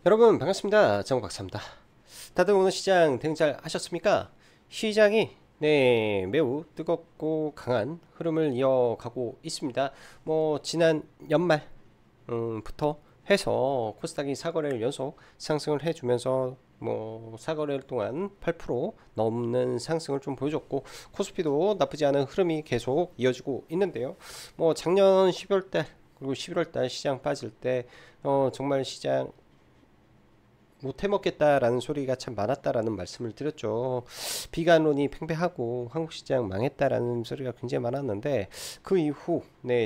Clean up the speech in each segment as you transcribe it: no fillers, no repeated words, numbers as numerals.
여러분 반갑습니다. 정박사입니다. 다들 오늘 시장 대응 잘 하셨습니까? 시장이 매우 뜨겁고 강한 흐름을 이어가고 있습니다. 지난 연말 부터 해서 코스닥이 4거래일 연속 상승을 해주면서 4거래일 동안 8% 넘는 상승을 좀 보여줬고, 코스피도 나쁘지 않은 흐름이 계속 이어지고 있는데요. 작년 12월달 그리고 11월달 시장 빠질 때 정말 시장 못 해먹겠다라는 소리가 참 많았다라는 말씀을 드렸죠. 비관론이 팽배하고 한국 시장 망했다라는 소리가 굉장히 많았는데, 그 이후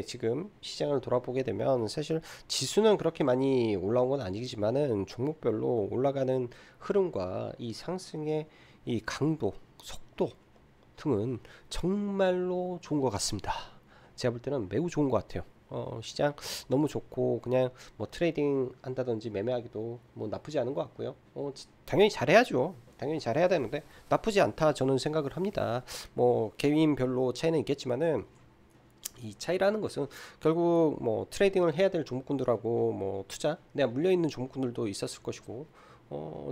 지금 시장을 돌아보게 되면 사실 지수는 그렇게 많이 올라온 건 아니지만은 종목별로 올라가는 흐름과 이 상승의 이 강도, 속도 등은 정말로 좋은 것 같습니다. 제가 볼 때는 매우 좋은 것 같아요. 시장 너무 좋고, 그냥 트레이딩 한다든지 매매하기도 나쁘지 않은 것 같고요. 당연히 잘해야죠. 당연히 잘해야 되는데 나쁘지 않다 저는 생각을 합니다. 개인별로 차이는 있겠지만은 이 차이라는 것은 결국 트레이딩을 해야 될 종목군들하고 투자 내가 물려있는 종목군들도 있었을 것이고,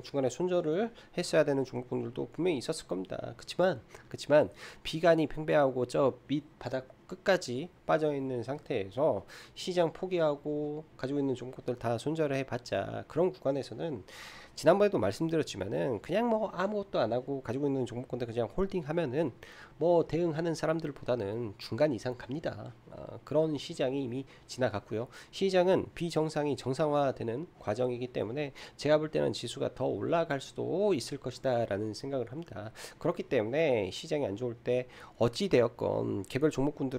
중간에 손절을 했어야 되는 종목군들도 분명히 있었을 겁니다. 그치만 비관이 팽배하고 저 밑바닥 끝까지 빠져있는 상태에서 시장 포기하고 가지고 있는 종목들 다 손절을 해봤자, 그런 구간에서는 지난번에도 말씀드렸지만은 그냥 아무것도 안하고 가지고 있는 종목군들 그냥 홀딩하면은 대응하는 사람들보다는 중간 이상 갑니다. 그런 시장이 이미 지나갔고요. 시장은 비정상이 정상화되는 과정이기 때문에 제가 볼 때는 지수가 더 올라갈 수도 있을 것이다 라는 생각을 합니다. 그렇기 때문에 시장이 안 좋을 때 어찌되었건 개별 종목군들은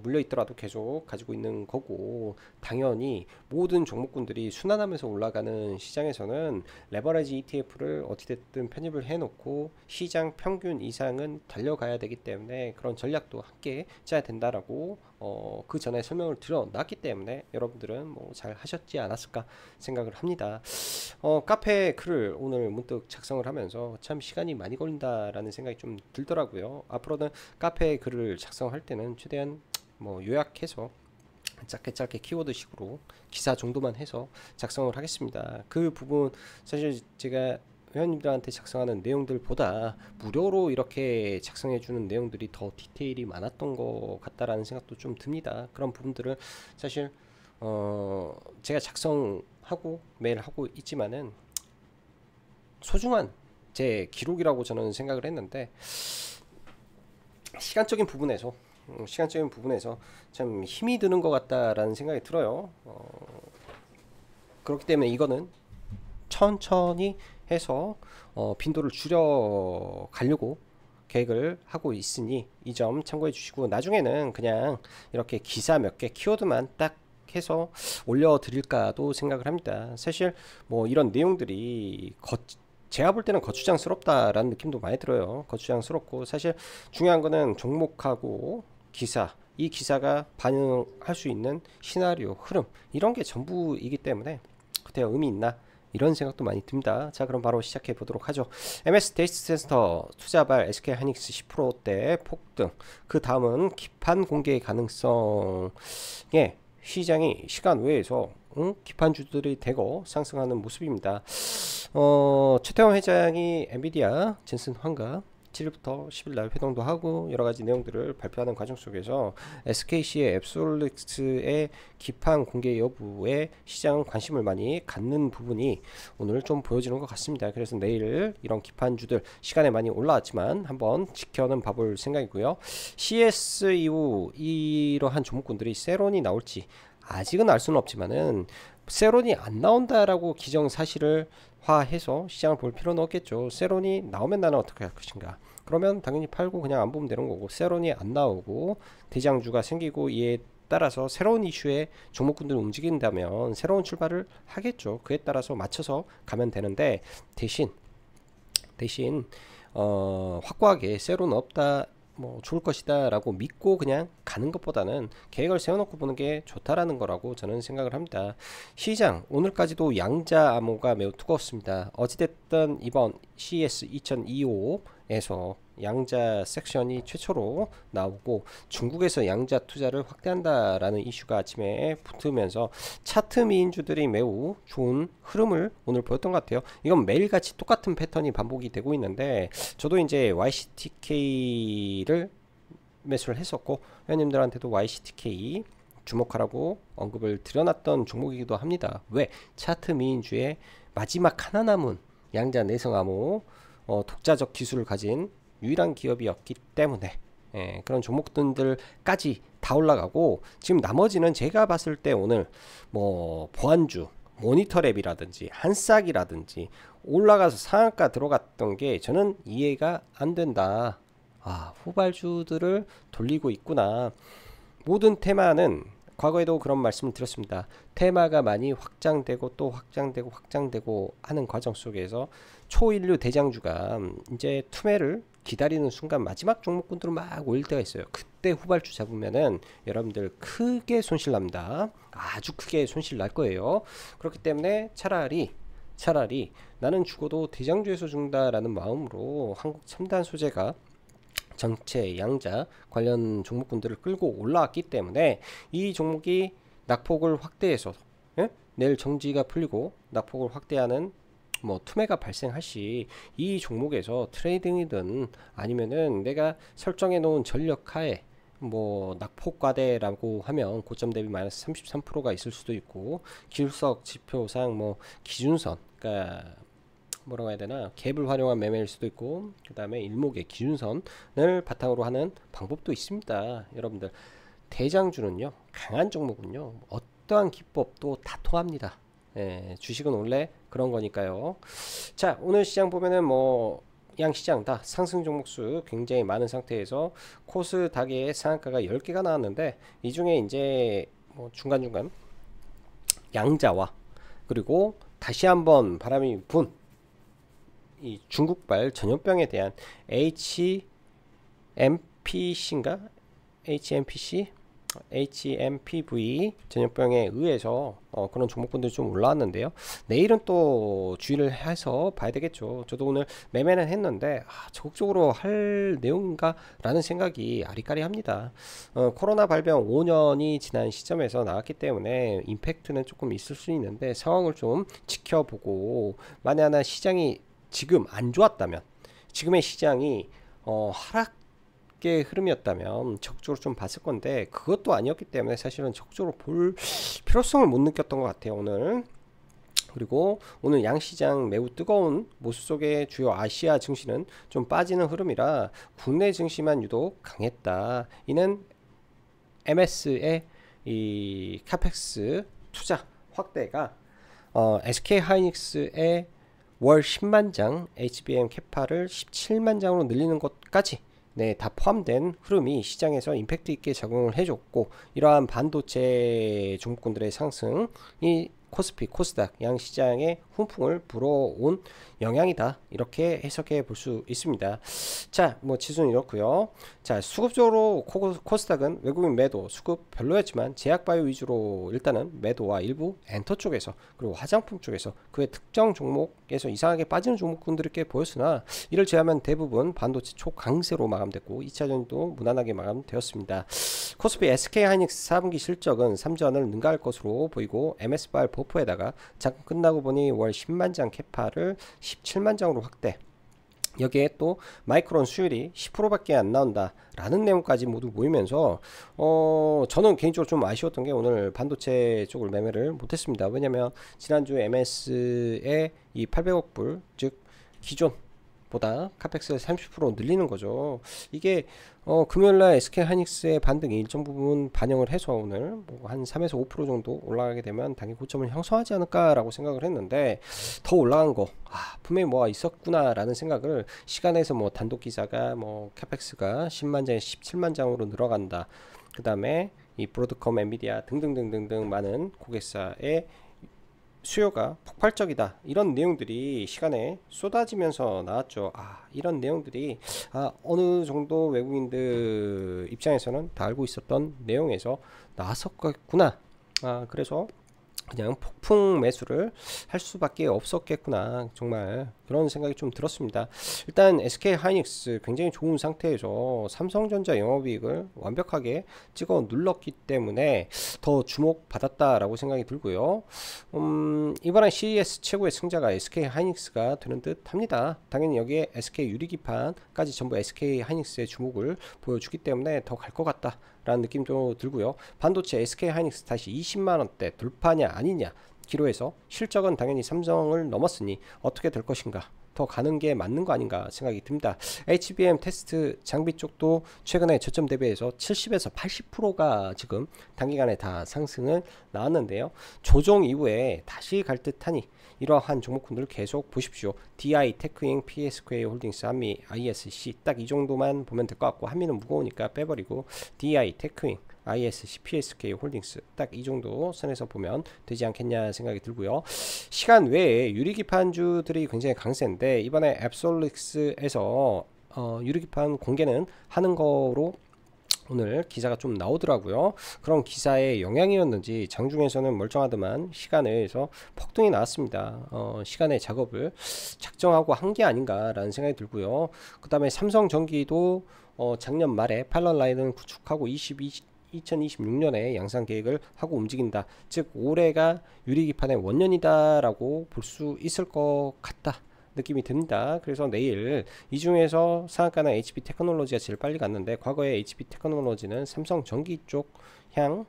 물려 있더라도 계속 가지고 있는 거고, 당연히 모든 종목군들이 순환하면서 올라가는 시장에서는 레버리지 ETF를 어찌됐든 편입을 해놓고 시장 평균 이상은 달려가야 되기 때문에 그런 전략도 함께 짜야 된다라고 그 전에 설명을 드려놨기 때문에 여러분들은 잘 하셨지 않았을까 생각을 합니다. 카페 글을 오늘 문득 작성을 하면서 참 시간이 많이 걸린다라는 생각이 좀 들더라고요. 앞으로는 카페 글을 작성할 때는 최대한 요약해서 짧게 키워드식으로 기사 정도만 해서 작성을 하겠습니다. 그 부분 사실 제가 회원님들한테 작성하는 내용들보다 무료로 이렇게 작성해주는 내용들이 더 디테일이 많았던 것 같다라는 생각도 좀 듭니다. 그런 부분들을 사실 제가 작성하고 매일 하고 있지만은 소중한 제 기록이라고 저는 생각을 했는데, 시간적인 부분에서 참 힘이 드는 것 같다라는 생각이 들어요. 그렇기 때문에 이거는 천천히 해서 빈도를 줄여 가려고 계획을 하고 있으니 이 점 참고해 주시고, 나중에는 그냥 이렇게 기사 몇 개 키워드만 딱 해서 올려 드릴까도 생각을 합니다. 사실 이런 내용들이 제가 볼 때는 거추장스럽다라는 느낌도 많이 들어요. 거추장스럽고, 사실 중요한 거는 종목하고 기사, 이 기사가 반영할 수 있는 시나리오, 흐름, 이런 게 전부이기 때문에 그때 의미 있나 이런 생각도 많이 듭니다. 자, 그럼 바로 시작해 보도록 하죠. MS 데이터센터 투자발 SK하이닉스 10%대 폭등, 그 다음은 기판 공개 가능성에 시장이 시간 외에서 기판주들이 대거 상승하는 모습입니다. 최태원 회장이 엔비디아 젠슨 황과 7일부터 10일날 회동도 하고 여러가지 내용들을 발표하는 과정 속에서 SKC의 앱솔루트의 기판 공개 여부에 시장은 관심을 많이 갖는 부분이 오늘 좀 보여지는 것 같습니다. 그래서 내일 이런 기판주들 시간에 많이 올라왔지만 한번 지켜는 봐볼 생각이고요. CS 이후 이러한 종목군들이 세론이 나올지 아직은 알 수는 없지만은 세론이 안 나온다라고 기정사실을 화해서 시장을 볼 필요는 없겠죠. 세론이 나오면 나는 어떻게 할 것인가. 그러면 당연히 팔고 그냥 안 보면 되는 거고, 세론이 안 나오고 대장주가 생기고 이에 따라서 새로운 이슈에 종목군들이 움직인다면 새로운 출발을 하겠죠. 그에 따라서 맞춰서 가면 되는데, 대신 확고하게 세론은 없다, 좋을 것이다 라고 믿고 그냥 가는 것보다는 계획을 세워놓고 보는 게 좋다라는 거라고 저는 생각을 합니다. 시장 오늘까지도 양자 암호가 매우 뜨거웠습니다. 어찌됐든 이번 CES 2025 에서 양자 섹션이 최초로 나오고 중국에서 양자 투자를 확대한다라는 이슈가 아침에 붙으면서 차트 미인주들이 매우 좋은 흐름을 오늘 보였던 것 같아요. 이건 매일같이 똑같은 패턴이 반복이 되고 있는데 저도 이제 YCTK를 매수를 했었고 회원님들한테도 YCTK 주목하라고 언급을 드려놨던 종목이기도 합니다. 왜? 차트 미인주의 마지막 하나 남은 양자 내성암호 독자적 기술을 가진 유일한 기업이었기 때문에 그런 종목들까지 다 올라가고 지금 나머지는 제가 봤을 때 오늘 뭐 보안주 모니터랩이라든지 한싹이라든지 올라가서 상한가 들어갔던 게 저는 이해가 안 된다. 아, 후발주들을 돌리고 있구나. 모든 테마는 과거에도 그런 말씀을 드렸습니다. 테마가 많이 확장되고 또 확장되고 하는 과정 속에서 초인류 대장주가 이제 투매를 기다리는 순간 마지막 종목군들은 막 올릴 때가 있어요. 그때 후발주 잡으면은 여러분들 크게 손실 납니다. 아주 크게 손실 날 거예요. 그렇기 때문에 차라리 나는 죽어도 대장주에서 죽는다라는 마음으로 한국 첨단 소재가 전체 양자 관련 종목군들을 끌고 올라왔기 때문에 이 종목이 낙폭을 확대해서 내일 정지가 풀리고 낙폭을 확대하는 뭐 투매가 발생할 시 이 종목에서 트레이딩이든 아니면은 내가 설정해 놓은 전력하에 뭐 낙폭 과대라고 하면 고점 대비 마이너스 33%가 있을 수도 있고 기술적 지표상 뭐 기준선 그러니까 뭐라고 해야 되나 갭을 활용한 매매일 수도 있고 그 다음에 일목의 기준선을 바탕으로 하는 방법도 있습니다. 여러분들 대장주는요 강한 종목은요 어떠한 기법도 다 통합니다. 주식은 원래 그런 거니까요. 자, 오늘 시장 보면은 뭐 양시장 다 상승 종목수 굉장히 많은 상태에서 코스닥의 상한가가 10개가 나왔는데 이 중에 이제 뭐 중간중간 양자와 그리고 다시 한번 바람이 분 이 중국발 전염병에 대한 HMPC인가? HMPV 전염병에 의해서 그런 종목군들이 좀 올라왔는데요. 내일은 또 주의를 해서 봐야 되겠죠. 저도 오늘 매매는 했는데 적극적으로 할 내용인가 라는 생각이 아리까리합니다. 코로나 발병 5년이 지난 시점에서 나왔기 때문에 임팩트는 조금 있을 수 있는데 상황을 좀 지켜보고 만에 하나 시장이 지금 안 좋았다면 지금의 시장이 하락의 흐름이었다면 적극적으로 좀 봤을 건데 그것도 아니었기 때문에 사실은 적극적으로 볼 필요성을 못 느꼈던 것 같아요 오늘. 그리고 오늘 양시장 매우 뜨거운 모습 속에 주요 아시아 증시는 좀 빠지는 흐름이라 국내 증시만 유독 강했다. 이는 MS의 이 카펙스 투자 확대가 SK하이닉스의 월 10만장 HBM 캐파를 17만장으로 늘리는 것까지 다 포함된 흐름이 시장에서 임팩트 있게 작용을 해줬고 이러한 반도체 종목군들의 상승이 코스피, 코스닥 양시장의 훈풍을 불어온 영향이다. 이렇게 해석해 볼 수 있습니다. 자, 뭐 지수는 이렇고요. 자, 수급적으로 코스닥은 외국인 매도, 수급 별로였지만 제약바이오 위주로 일단은 매도와 일부 엔터 쪽에서 그리고 화장품 쪽에서 그 외 특정 종목에서 이상하게 빠지는 종목군들이 꽤 보였으나 이를 제외하면 대부분 반도체 초강세로 마감됐고 2차전도 무난하게 마감되었습니다. 코스피 SK하이닉스 4분기 실적은 3전을 능가할 것으로 보이고 MS발 버프에다가 잠깐 끝나고 보니 월 10만장 캐파를 17만장으로 확대, 여기에 또 마이크론 수율이 10%밖에 안 나온다 라는 내용까지 모두 모이면서 저는 개인적으로 좀 아쉬웠던 게 오늘 반도체 쪽을 매매를 못했습니다. 왜냐면 지난주 MS의 이 800억 불 즉 기존 보다 카펙스를 30% 늘리는 거죠. 이게 금요일날 SK하이닉스의 반등이 일정 부분 반영을 해서 오늘 뭐 한 3에서 5% 정도 올라가게 되면 당연히 고점을 형성하지 않을까라고 생각을 했는데 더 올라간 거 분명히 뭐가 있었구나 라는 생각을 시간에서 뭐 단독 기사가 뭐 카펙스가 10만장에서 17만장으로 늘어간다. 그 다음에 이 브로드컴, 엔비디아 등등등등등 많은 고객사의 수요가 폭발적이다 이런 내용들이 시간에 쏟아지면서 나왔죠. 이런 내용들이 어느 정도 외국인들 입장에서는 다 알고 있었던 내용에서 나왔었구나. 그래서 그냥 폭풍 매수를 할 수밖에 없었겠구나. 정말 그런 생각이 좀 들었습니다. 일단 SK 하이닉스 굉장히 좋은 상태에서 삼성전자 영업이익을 완벽하게 찍어 눌렀기 때문에 더 주목받았다라고 생각이 들고요. 이번에 CES 최고의 승자가 SK 하이닉스가 되는 듯 합니다. 당연히 여기에 SK 유리기판까지 전부 SK 하이닉스의 주목을 보여주기 때문에 더 갈 것 같다 라는 느낌도 들고요. 반도체 SK 하이닉스 다시 20만원대 돌파냐 아니냐 기로에서 실적은 당연히 삼성을 넘었으니 어떻게 될 것인가, 더 가는 게 맞는 거 아닌가 생각이 듭니다. HBM 테스트 장비 쪽도 최근에 저점 대비해서 70에서 80%가 지금 단기간에 다 상승을 나왔는데요. 조정 이후에 다시 갈 듯하니 이러한 종목군들 계속 보십시오. DI, 테크잉, PSK 홀딩스, 한미, ISC 딱 이 정도만 보면 될 것 같고, 한미는 무거우니까 빼버리고 DI, 테크잉, ISC, PSK 홀딩스 딱 이 정도 선에서 보면 되지 않겠냐 생각이 들고요. 시간 외에 유리기판주들이 굉장히 강세인데 이번에 앱솔릭스에서 유리기판 공개는 하는 거로 오늘 기사가 좀 나오더라고요. 그런 기사의 영향이었는지 장중에서는 멀쩡하더만 시간에서 폭등이 나왔습니다. 시간의 작업을 작정하고 한 게 아닌가 라는 생각이 들고요. 그 다음에 삼성전기도 작년 말에 팔런 라인을 구축하고 2026년에 양산 계획을 하고 움직인다. 즉 올해가 유리기판의 원년이다 라고 볼 수 있을 것 같다 느낌이 듭니다. 그래서 내일 이 중에서 상한가는 HP 테크놀로지가 제일 빨리 갔는데, 과거에 HP 테크놀로지는 삼성전기 쪽 향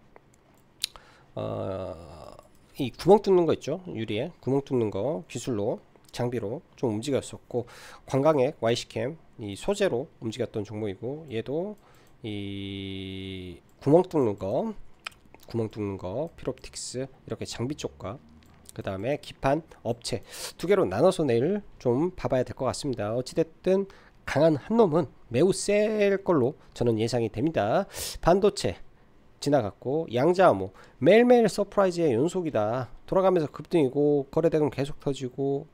이 구멍 뚫는 거 있죠, 유리에 구멍 뚫는 거 기술로 장비로 좀 움직였었고, 관광액 YC캠 이 소재로 움직였던 종목이고, 얘도 이 구멍 뚫는 거 피롭틱스 이렇게 장비 쪽과 그 다음에 기판 업체 두 개로 나눠서 내일 좀 봐봐야 될 것 같습니다. 어찌됐든 강한 한 놈은 매우 셀 걸로 저는 예상이 됩니다. 반도체 지나갔고, 양자암호 매일매일 서프라이즈의 연속이다. 돌아가면서 급등이고 거래대금 계속 터지고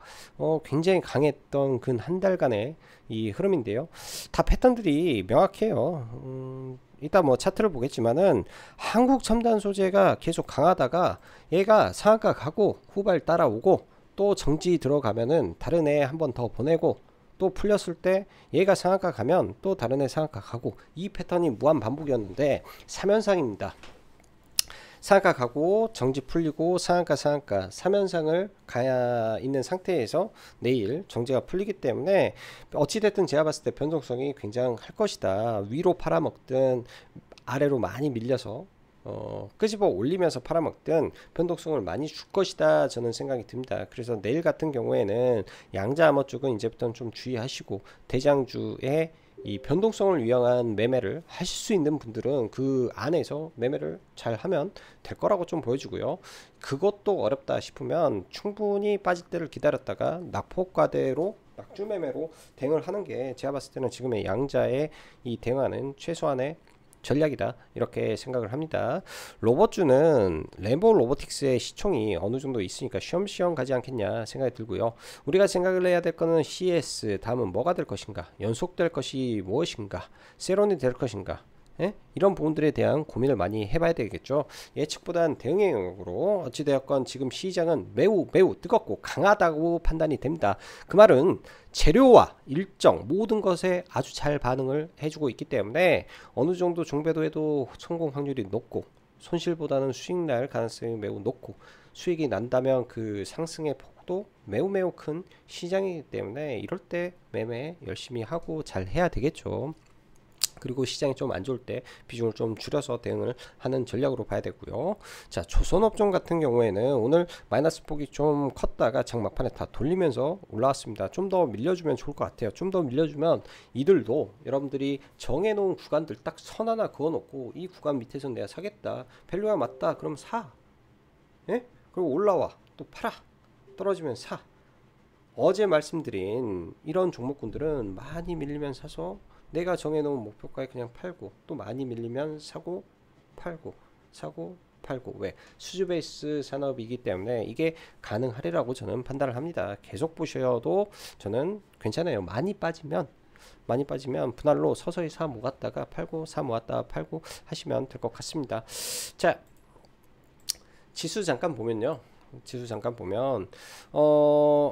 굉장히 강했던 근 한 달간의 이 흐름인데요. 다 패턴들이 명확해요. 이따 뭐 차트를 보겠지만은 한국 첨단 소재가 계속 강하다가 얘가 상한가 가고 후발 따라오고 또 정지 들어가면은 다른 애 한 번 더 보내고 또 풀렸을 때 얘가 상한가 가면 또 다른 애 상한가 가고, 이 패턴이 무한 반복이었는데 3연상입니다. 상한가 가고 정지 풀리고 상한가 3연상을 가야 있는 상태에서 내일 정지가 풀리기 때문에 어찌됐든 제가 봤을 때 변동성이 굉장할 것이다. 위로 팔아먹든 아래로 많이 밀려서 끄집어 올리면서 팔아먹든 변동성을 많이 줄 것이다 저는 생각이 듭니다. 그래서 내일 같은 경우에는 양자암호 쪽은 이제부터 좀 주의하시고, 대장주의 이 변동성을 이용한 매매를 하실 수 있는 분들은 그 안에서 매매를 잘 하면 될 거라고 좀 보여주고요. 그것도 어렵다 싶으면 충분히 빠질 때를 기다렸다가 낙폭과대로 낙주 매매로 대응을 하는 게 제가 봤을 때는 지금의 양자의 이 대응하는 최소한의 전략이다 이렇게 생각을 합니다. 로봇주는 램보 로보틱스의 시총이 어느 정도 있으니까 쉬엄쉬엄 가지 않겠냐 생각이 들고요. 우리가 생각을 해야 될 거는 CS 다음은 뭐가 될 것인가, 연속될 것이 무엇인가, 세론이 될 것인가, 이런 부분들에 대한 고민을 많이 해봐야 되겠죠. 예측보단 대응의 영역으로 어찌되었건 지금 시장은 매우 뜨겁고 강하다고 판단이 됩니다. 그 말은 재료와 일정 모든 것에 아주 잘 반응을 해주고 있기 때문에 어느 정도 종배도에도 성공 확률이 높고, 손실보다는 수익 날 가능성이 매우 높고, 수익이 난다면 그 상승의 폭도 매우 큰 시장이기 때문에 이럴 때 매매 열심히 하고 잘 해야 되겠죠. 그리고 시장이 좀 안 좋을 때 비중을 좀 줄여서 대응을 하는 전략으로 봐야 되고요. 자, 조선업종 같은 경우에는 오늘 마이너스 폭이 좀 컸다가 장막판에 다 돌리면서 올라왔습니다. 좀 더 밀려주면 좋을 것 같아요. 좀 더 밀려주면 이들도 여러분들이 정해놓은 구간들 딱 선 하나 그어놓고 이 구간 밑에서 내가 사겠다, 밸류가 맞다 그럼 사, 그리고 올라와 또 팔아, 떨어지면 사. 어제 말씀드린 이런 종목군들은 많이 밀리면 사서 내가 정해놓은 목표가에 그냥 팔고, 또 많이 밀리면 사고 팔고 사고 팔고, 왜? 수주 베이스 산업이기 때문에 이게 가능하리라고 저는 판단을 합니다. 계속 보셔도 저는 괜찮아요. 많이 빠지면 분할로 서서히 사 모았다가 팔고 사 모았다가 팔고 하시면 될 것 같습니다. 자, 지수 잠깐 보면요, 지수 잠깐 보면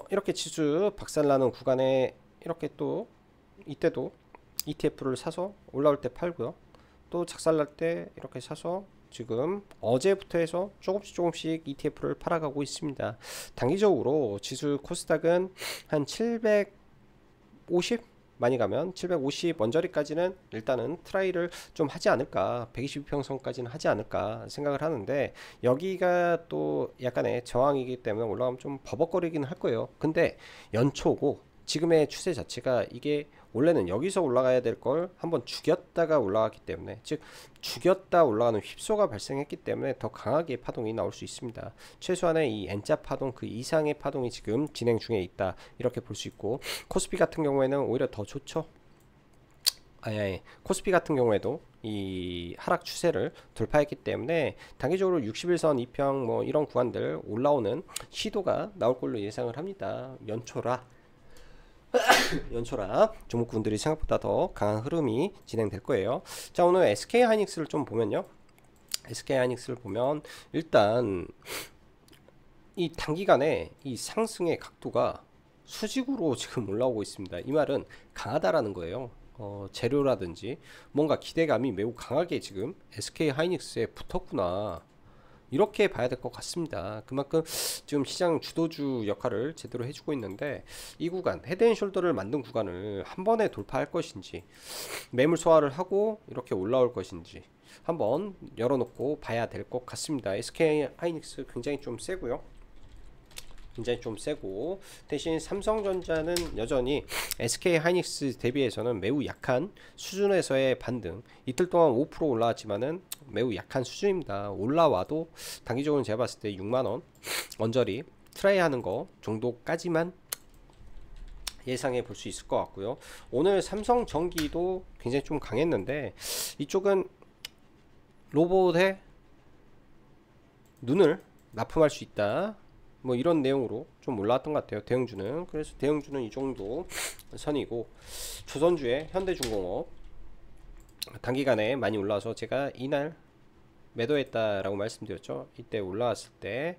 이렇게 지수 박살나는 구간에 이렇게 또 이때도 ETF를 사서 올라올 때 팔고요. 또 작살날 때 이렇게 사서 지금 어제부터 해서 조금씩 ETF를 팔아가고 있습니다. 단기적으로 지수 코스닥은 한 750 많이 가면 750 언저리까지는 일단은 트라이를 좀 하지 않을까, 122평선까지는 하지 않을까 생각을 하는데, 여기가 또 약간의 저항이기 때문에 올라가면 좀 버벅거리긴 할 거예요. 근데 연초고 지금의 추세 자체가 이게 원래는 여기서 올라가야 될 걸 한번 죽였다가 올라갔기 때문에, 즉 죽였다 올라가는 휩소가 발생했기 때문에 더 강하게 파동이 나올 수 있습니다. 최소한의 이 N자 파동 그 이상의 파동이 지금 진행 중에 있다, 이렇게 볼 수 있고, 코스피 같은 경우에는 오히려 더 좋죠. 코스피 같은 경우에도 이 하락 추세를 돌파했기 때문에 단기적으로 61선 2평 뭐 이런 구간들 올라오는 시도가 나올 걸로 예상을 합니다. 연초라 종목군들이 생각보다 더 강한 흐름이 진행될 거예요. 자, 오늘 SK하이닉스를 좀 보면요, SK하이닉스를 보면 일단 이 단기간에 이 상승의 각도가 수직으로 지금 올라오고 있습니다. 이 말은 강하다라는 거예요. 재료라든지 뭔가 기대감이 매우 강하게 지금 SK하이닉스에 붙었구나, 이렇게 봐야 될 것 같습니다. 그만큼 지금 시장 주도주 역할을 제대로 해주고 있는데, 이 구간 헤드앤숄더를 만든 구간을 한 번에 돌파할 것인지, 매물 소화를 하고 이렇게 올라올 것인지 한번 열어놓고 봐야 될 것 같습니다. SK하이닉스 굉장히 좀 세고요, 굉장히 좀 세고, 대신 삼성전자는 여전히 SK하이닉스 대비해서는 매우 약한 수준에서의 반등, 이틀 동안 5% 올라왔지만은 매우 약한 수준입니다. 올라와도 단기적으로 제가 봤을 때 6만원 언저리 트라이 하는 거 정도까지만 예상해 볼 수 있을 것 같고요. 오늘 삼성전기도 굉장히 좀 강했는데, 이쪽은 로봇에 눈을 납품할 수 있다, 뭐 이런 내용으로 좀 올라왔던 것 같아요, 대형주는. 그래서 대형주는 이 정도 선이고, 조선주의 현대중공업 단기간에 많이 올라와서 제가 이날 매도했다라고 말씀드렸죠. 이때 올라왔을 때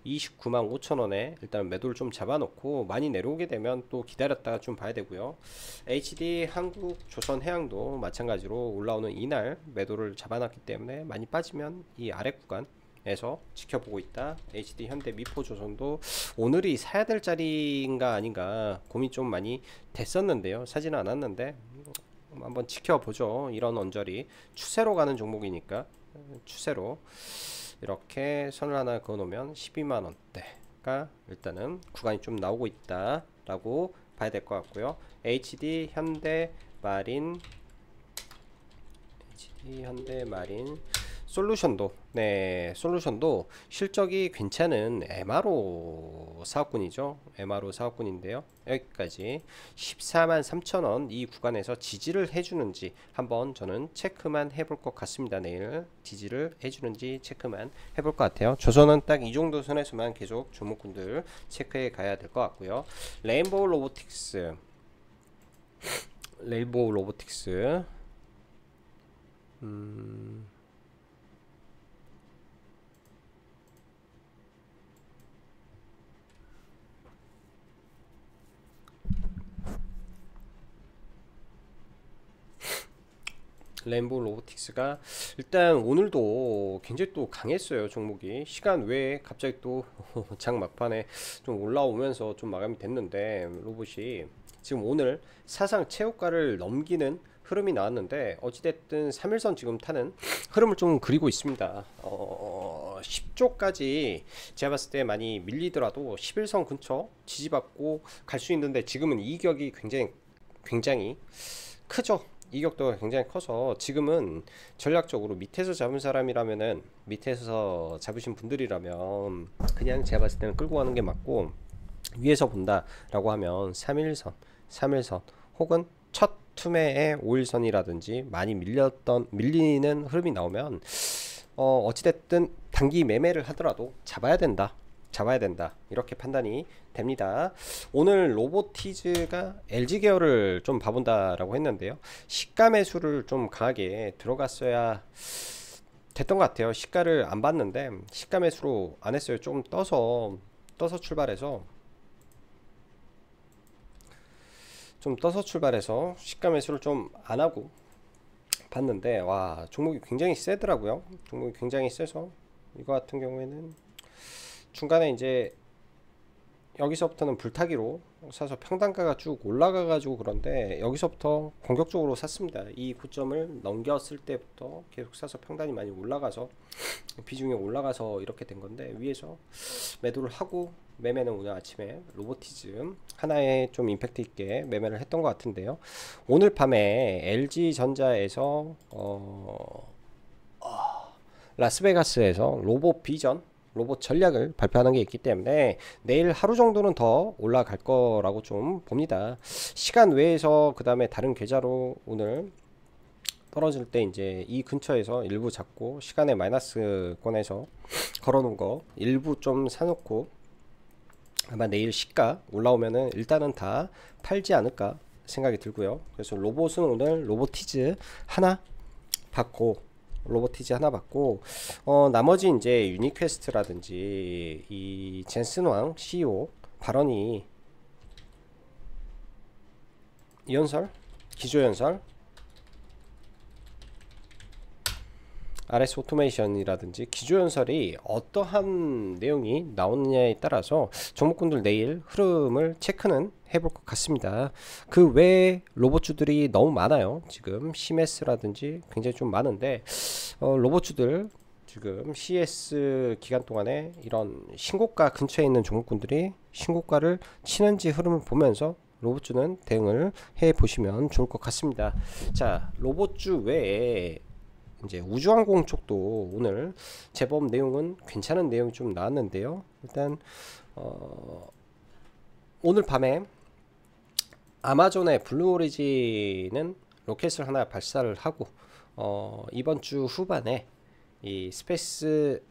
29만 5천원에 일단 매도를 좀 잡아놓고, 많이 내려오게 되면 또 기다렸다가 좀 봐야 되고요. HD 한국 조선해양도 마찬가지로 올라오는 이날 매도를 잡아놨기 때문에 많이 빠지면 이 아래 구간에서 지켜보고 있다. HD 현대 미포조선도 오늘이 사야 될 자리인가 아닌가 고민 좀 많이 됐었는데요, 사지는 않았는데 한번 지켜보죠. 이런 언저리 추세로 가는 종목이니까 추세로 이렇게 선을 하나 그어 놓으면 12만원대가 일단은 구간이 좀 나오고 있다 라고 봐야 될 것 같고요. HD 현대마린 솔루션도, 솔루션도 실적이 괜찮은 MRO 사업군이죠. MRO 사업군인데요, 여기까지 14만 3천원 이 구간에서 지지를 해주는지 한번 저는 체크만 해볼 것 같습니다. 내일 지지를 해주는지 체크만 해볼 것 같아요. 조선은 딱 이 정도 선에서만 계속 종목군들 체크해 가야 될 것 같고요. 레인보우 로보틱스 레인보우 로보틱스가 일단 오늘도 굉장히 또 강했어요. 종목이 시간 외에 갑자기 또 장 막판에 좀 올라오면서 좀 마감이 됐는데, 로봇이 지금 오늘 사상 최고가를 넘기는 흐름이 나왔는데, 어찌됐든 3일선 지금 타는 흐름을 좀 그리고 있습니다. 10조까지 제가 봤을 때 많이 밀리더라도 11선 근처 지지받고 갈 수 있는데, 지금은 이격이 굉장히 크죠. 이격도가 굉장히 커서 지금은 전략적으로 밑에서 잡은 사람이라면은, 밑에서 잡으신 분들이라면 그냥 제가 봤을 때는 끌고 가는 게 맞고, 위에서 본다 라고 하면 3일선 혹은 첫 투매의 5일선이라든지 많이 밀리는 흐름이 나오면 어찌됐든 단기 매매를 하더라도 잡아야 된다 이렇게 판단이 됩니다. 오늘 로보티즈가 LG 계열을 좀 봐본다 라고 했는데요, 시가 매수를 좀 강하게 들어갔어야 됐던 것 같아요. 시가를 안 봤는데 시가 매수로 안 했어요. 좀 떠서 출발해서 시가 매수를 좀 안 하고 봤는데, 와, 종목이 굉장히 세더라고요. 종목이 굉장히 세서 이거 같은 경우에는 중간에 이제 여기서부터는 불타기로 사서 평단가가 쭉 올라가 가지고, 그런데 여기서부터 공격적으로 샀습니다. 이 고점을 넘겼을 때부터 계속 사서 평단이 많이 올라가서 비중이 올라가서 이렇게 된 건데, 위에서 매도를 하고, 매매는 오늘 아침에 로보티즈 하나에 좀 임팩트 있게 매매를 했던 것 같은데요. 오늘 밤에 LG전자에서 라스베가스에서 로봇 전략을 발표하는 게 있기 때문에 내일 하루 정도는 더 올라갈 거라고 좀 봅니다. 시간 외에서 그 다음에 다른 계좌로 오늘 떨어질 때 이제 이 근처에서 일부 잡고, 시간에 마이너스권에서 걸어놓은 거 일부 좀 사놓고, 아마 내일 시가 올라오면은 일단은 다 팔지 않을까 생각이 들고요. 그래서 로봇은 오늘 로보티즈 하나 받고, 나머지 이제 유니퀘스트라든지 이 젠슨왕 CEO 발언이 기조연설, RS 오토메이션이라든지 기조연설이 어떠한 내용이 나오느냐에 따라서 종목군들 내일 흐름을 체크는 해볼 것 같습니다. 그 외에 로봇주들이 너무 많아요. 지금 CMS라든지 굉장히 좀 많은데, 로봇주들 지금 CS 기간 동안에 이런 신고가 근처에 있는 종목군들이 신고가를 치는지 흐름을 보면서 로봇주는 대응을 해 보시면 좋을 것 같습니다. 자, 로봇주 외에 이제 우주항공 쪽도 오늘 제법 내용은 괜찮은 내용이 좀 나왔는데요. 일단 오늘 밤에 아마존의 블루 오리진은 로켓을 하나 발사를 하고, 이번 주 후반에 이 스페이스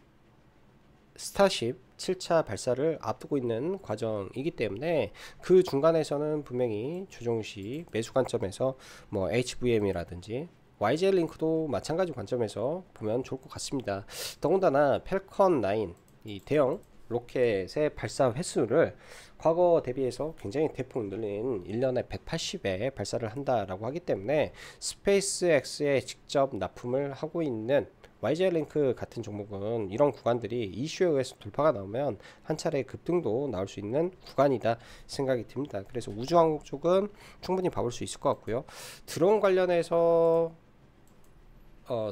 스타쉽 7차 발사를 앞두고 있는 과정이기 때문에, 그 중간에서는 분명히 조정시 매수 관점에서 뭐 HVM이라든지 YJ링크도 마찬가지 관점에서 보면 좋을 것 같습니다. 더군다나 펠컨 9 이 대형 로켓의 발사 횟수를 과거 대비해서 굉장히 대폭 늘린 1년에 180회 발사를 한다라고 하기 때문에, 스페이스X에 직접 납품을 하고 있는 YJ링크 같은 종목은 이런 구간들이 이슈에 의해서 돌파가 나오면 한 차례 급등도 나올 수 있는 구간이다 생각이 듭니다. 그래서 우주항공 쪽은 충분히 봐볼 수 있을 것 같고요. 드론 관련해서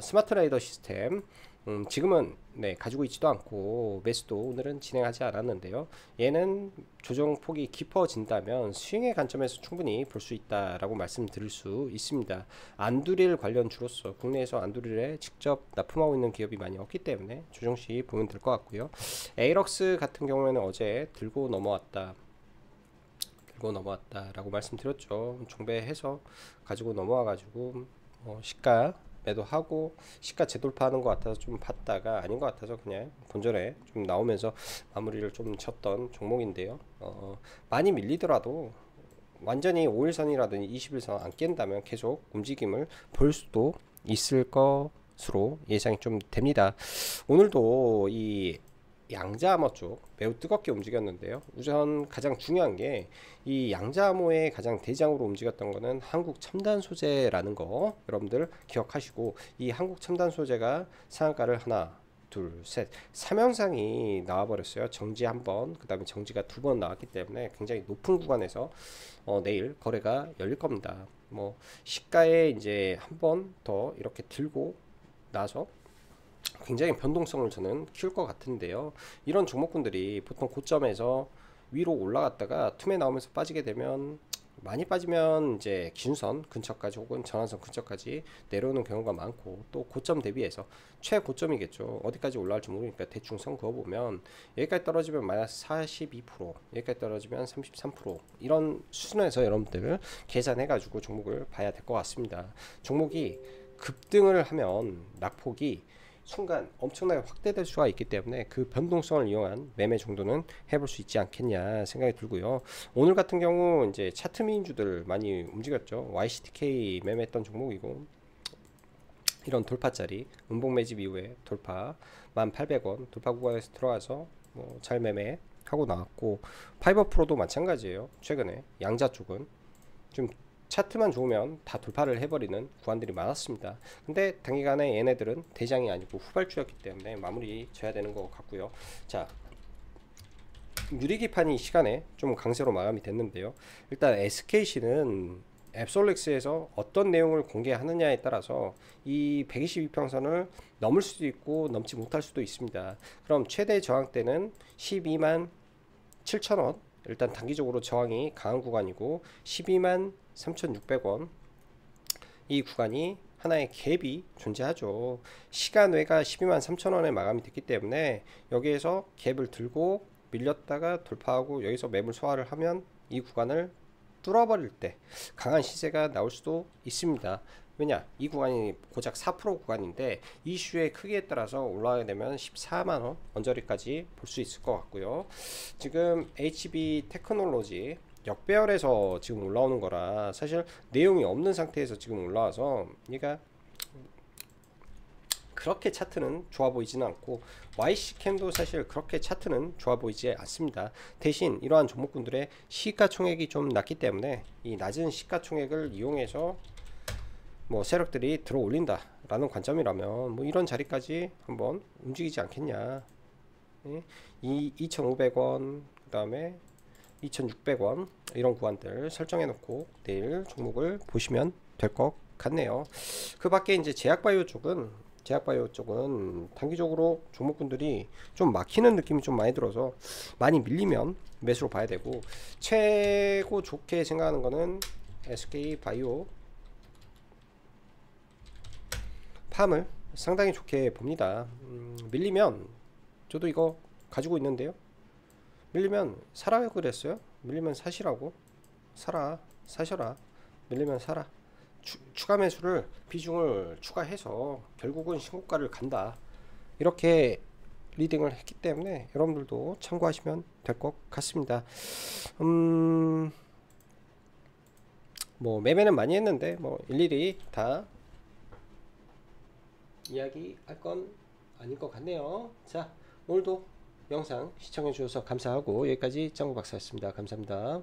스마트 레이더 시스템, 지금은 가지고 있지도 않고 매수도 오늘은 진행하지 않았는데요. 얘는 조정폭이 깊어진다면 스윙의 관점에서 충분히 볼 수 있다라고 말씀드릴 수 있습니다. 안두릴 관련주로서 국내에서 안두릴에 직접 납품하고 있는 기업이 많이 없기 때문에 조정시 보면 될 것 같고요. 에이럭스 같은 경우에는 어제 들고 넘어왔다라고 말씀드렸죠. 종배해서 가지고 넘어와가지고 시가 매도하고, 시가 재돌파하는 것 같아서 좀 봤다가 아닌 것 같아서 그냥 본전에 좀 나오면서 마무리를 좀 쳤던 종목인데요. 많이 밀리더라도 완전히 5일선이라든지 20일선 안 깬다면 계속 움직임을 볼 수도 있을 것으로 예상이 좀 됩니다. 오늘도 이 양자암호 쪽 매우 뜨겁게 움직였는데요. 우선 가장 중요한 게, 이 양자암호의 가장 대장으로 움직였던 거는 한국 첨단 소재라는 거 여러분들 기억하시고, 이 한국 첨단 소재가 상한가를 하나 둘 셋 3연상이 나와버렸어요. 정지 한번, 그 다음에 정지가 2번 나왔기 때문에 굉장히 높은 구간에서 내일 거래가 열릴 겁니다. 뭐 시가에 이제 한 번 더 이렇게 들고 나서 굉장히 변동성을 저는 키울 것 같은데요. 이런 종목군들이 보통 고점에서 위로 올라갔다가 틈에 나오면서 빠지게 되면, 많이 빠지면 이제 기준선 근처까지 혹은 전환선 근처까지 내려오는 경우가 많고, 또 고점 대비해서 최고점이겠죠. 어디까지 올라갈지 모르니까 대충 선 그어보면 여기까지 떨어지면 마이너스 42%, 여기까지 떨어지면 33%, 이런 수준에서 여러분들 계산해 가지고 종목을 봐야 될 것 같습니다. 종목이 급등을 하면 낙폭이 순간 엄청나게 확대될 수가 있기 때문에 그 변동성을 이용한 매매 정도는 해볼 수 있지 않겠냐 생각이 들고요. 오늘 같은 경우 이제 차트 미인주들 많이 움직였죠. YCTK 매매했던 종목이고, 이런 돌파짜리 음봉 매집 이후에 돌파 1800원 돌파 구간에서 들어가서 잘 매매하고 나왔고, 파이버 프로도 마찬가지예요. 최근에 양자 쪽은 좀 차트만 좋으면 다 돌파를 해버리는 구간들이 많았습니다. 근데 단기간에 얘네들은 대장이 아니고 후발주였기 때문에 마무리 져야 되는 것 같고요. 자, 유리기판이 시간에 좀 강세로 마감이 됐는데요. 일단 SKC는 앱솔렉스에서 어떤 내용을 공개하느냐에 따라서 이 122평선을 넘을 수도 있고 넘지 못할 수도 있습니다. 그럼 최대 저항대는 12만 7천원, 일단 단기적으로 저항이 강한 구간이고 12만 3,600원, 이 구간이 하나의 갭이 존재하죠. 시간외가 12만 3천원에 마감이 됐기 때문에 여기에서 갭을 들고 밀렸다가 돌파하고 여기서 매물 소화를 하면 이 구간을 뚫어버릴 때 강한 시세가 나올 수도 있습니다. 왜냐, 이 구간이 고작 4% 구간인데 이슈의 크기에 따라서 올라가게 되면 14만원 언저리까지 볼 수 있을 것 같고요. 지금 HB 테크놀로지 역배열에서 지금 올라오는 거라 사실 내용이 없는 상태에서 지금 올라와서 얘가 그렇게 차트는 좋아 보이지는 않고, YC캠도 사실 그렇게 차트는 좋아 보이지 않습니다. 대신 이러한 종목군들의 시가총액이 좀 낮기 때문에 이 낮은 시가총액을 이용해서 세력들이 들어 올린다 라는 관점이라면 이런 자리까지 한번 움직이지 않겠냐. 이 2,500원 그 다음에 2,600원 이런 구간들 설정해 놓고 내일 종목을 보시면 될 것 같네요. 그 밖에 이제 제약바이오 쪽은 단기적으로 종목군들이 좀 막히는 느낌이 좀 많이 들어서 많이 밀리면 매수로 봐야 되고, 최고 좋게 생각하는 거는 SK바이오 팜을 상당히 좋게 봅니다. 밀리면 저도 이거 가지고 있는데요. 밀리면 사라고 그랬어요. 밀리면 사시라고. 사셔라. 밀리면 사라. 추가 매수를 비중을 추가해서 결국은 신고가를 간다, 이렇게 리딩을 했기 때문에 여러분들도 참고하시면 될 것 같습니다. 매매는 많이 했는데 일일이 다 이야기할 건 아닌 것 같네요. 자, 오늘도 영상 시청해 주셔서 감사하고 여기까지 짱구 박사였습니다. 감사합니다.